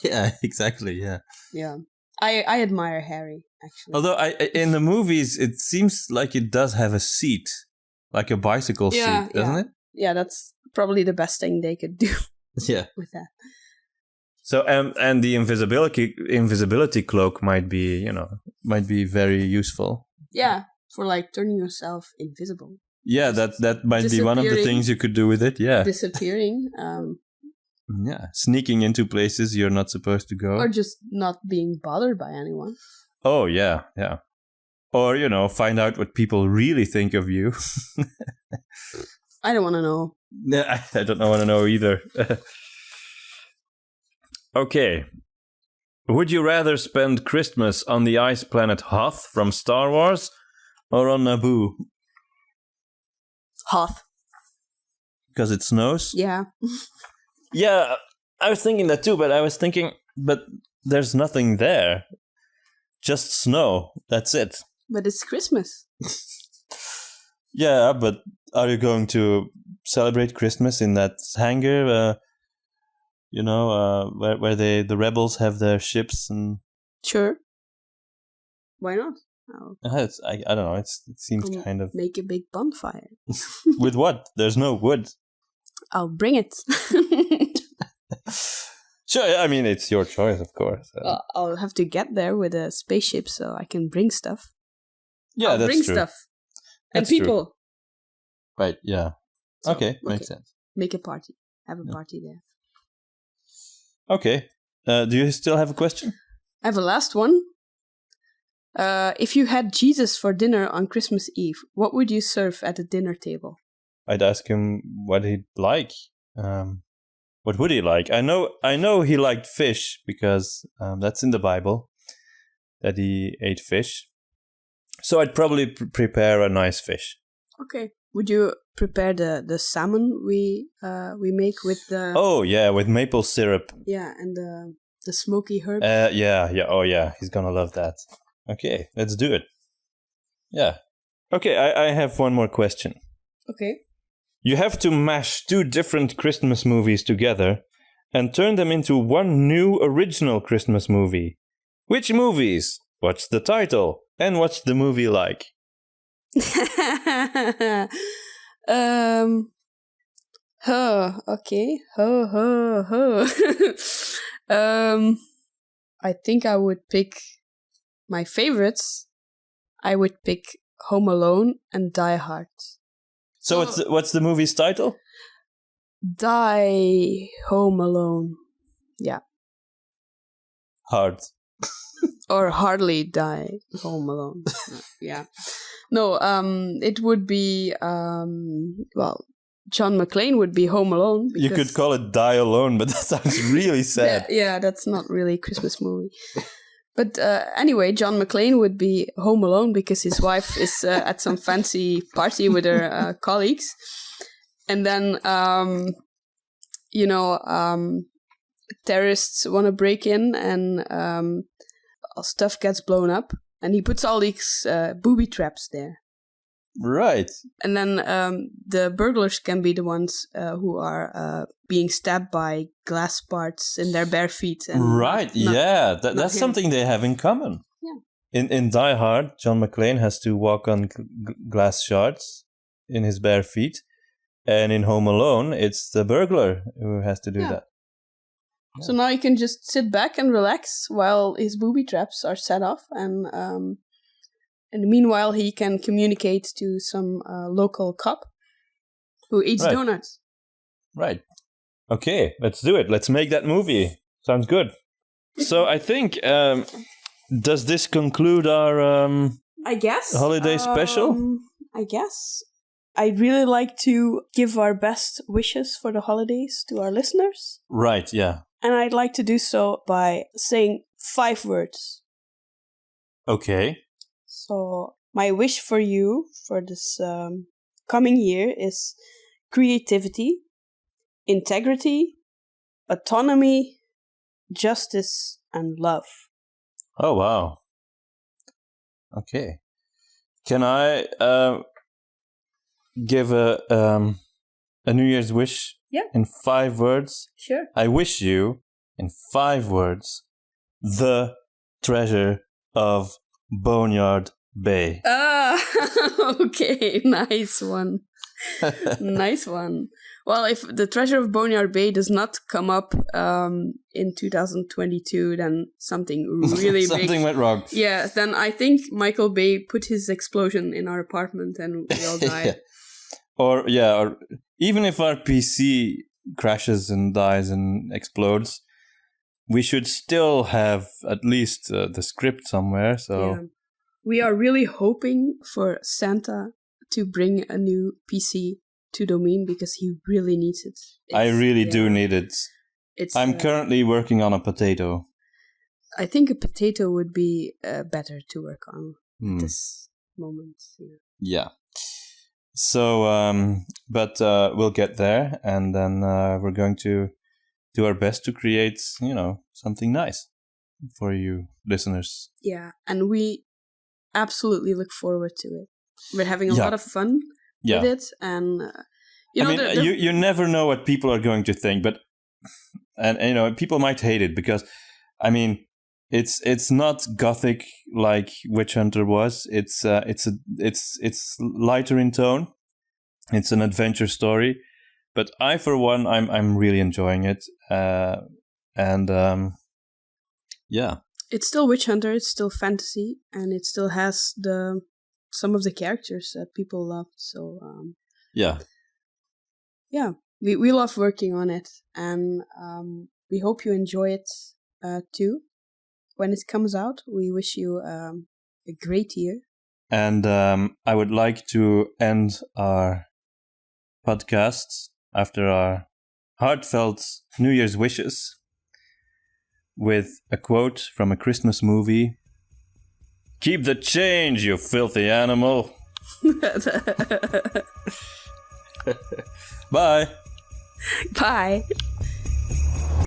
Yeah, exactly, yeah. Yeah. I admire Harry, actually. Although in the movies, it seems like it does have a seat. Like a bicycle seat, doesn't it? Yeah, that's probably the best thing they could do with that. So, and the invisibility cloak might be very useful. Yeah, for like turning yourself invisible. Yeah, that might be one of the things you could do with it. Yeah, disappearing. Yeah, sneaking into places you're not supposed to go, or just not being bothered by anyone. Oh yeah. Or find out what people really think of you. I don't want to know. Yeah, I don't want to know either. Okay. Would you rather spend Christmas on the ice planet Hoth from Star Wars or on Naboo? Hoth. Because it snows? Yeah. Yeah, I was thinking that too, but there's nothing there. Just snow. That's it. But it's Christmas. Yeah, but are you going to celebrate Christmas in that hangar? Where the rebels have their ships and. Sure. Why not? I don't know. It seems kind of. Make a big bonfire. With what? There's no wood. I'll bring it. Sure. I mean, it's your choice, of course. I'll have to get there with a spaceship so I can bring stuff. Yeah, I'll that's bring true. Stuff. And That's people. True. Right. Yeah. So, okay, makes sense. Make a party. Have a party there. Okay. Do you still have a question? I have a last one. If you had Jesus for dinner on Christmas Eve, what would you serve at the dinner table? I'd ask him what he'd like. What would he like? I know he liked fish because that's in the Bible that he ate fish. So I'd probably prepare a nice fish. Okay. Would you prepare the salmon we make with the? Oh yeah, with maple syrup. Yeah, and the smoky herb. Yeah. Oh yeah, he's gonna love that. Okay, let's do it. Yeah. Okay, I have one more question. Okay. You have to mash two different Christmas movies together and turn them into one new original Christmas movie. Which movies? What's the title? And what's the movie like? Okay. I think I would pick my favorites. I would pick Home Alone and Die Hard. So what's the movie's title? Die Home Alone. Yeah. Hard. Or Hardly Die Home Alone. Yeah. No, it would be, John McClane would be Home Alone. You could call it Die Alone, but that sounds really sad. Yeah, that's not really a Christmas movie. But anyway, John McClane would be home alone because his wife is at some fancy party with her colleagues. And then, terrorists want to break in and stuff gets blown up. And he puts all these booby traps there. Right. And then the burglars can be the ones who are being stabbed by glass parts in their bare feet. And right, that's something they have in common. Yeah. In Die Hard, John McClane has to walk on glass shards in his bare feet. And in Home Alone, it's the burglar who has to do that. Yeah. So now he can just sit back and relax while his booby traps are set off. And meanwhile, he can communicate to some local cop who eats donuts. Right. Okay, let's do it. Let's make that movie. Sounds good. So I think, does this conclude our I guess. holiday special? I guess. I'd really like to give our best wishes for the holidays to our listeners. Right, yeah. And I'd like to do so by saying 5 words. Okay. So, my wish for you for this coming year is creativity, integrity, autonomy, justice, and love. Oh, wow. Okay. Can I give a New Year's wish in 5 words? Sure. I wish you, in 5 words, the treasure of Barnyard Bay. Okay, nice one. Nice one. Well, if the treasure of Barnyard Bay does not come up in 2022, then something really something big went wrong. Yeah, then I think Michael Bay put his explosion in our apartment and we all died. Or even if our PC crashes and dies and explodes, we should still have at least the script somewhere. So Yeah. We are really hoping for Santa to bring a new PC to Domien because he really needs it. I really do need it. I'm currently working on a potato. I think a potato would be better to work on at this moment. Yeah. So, but we'll get there, and then we're going to do our best to create, something nice for you listeners. Yeah, and we absolutely look forward to it. We're having a lot of fun with it, and you never know what people are going to think, but people might hate it because, it's not gothic like Witch Hunter was. It's lighter in tone. It's an adventure story, but I, for one, I'm really enjoying it, It's still Witch Hunter. It's still fantasy, and it still has some of the characters that people love. So we love working on it, and we hope you enjoy it too. When it comes out, we wish you a great year. And I would like to end our podcast after our heartfelt New Year's wishes with a quote from a Christmas movie. Keep the change, you filthy animal. Bye. Bye.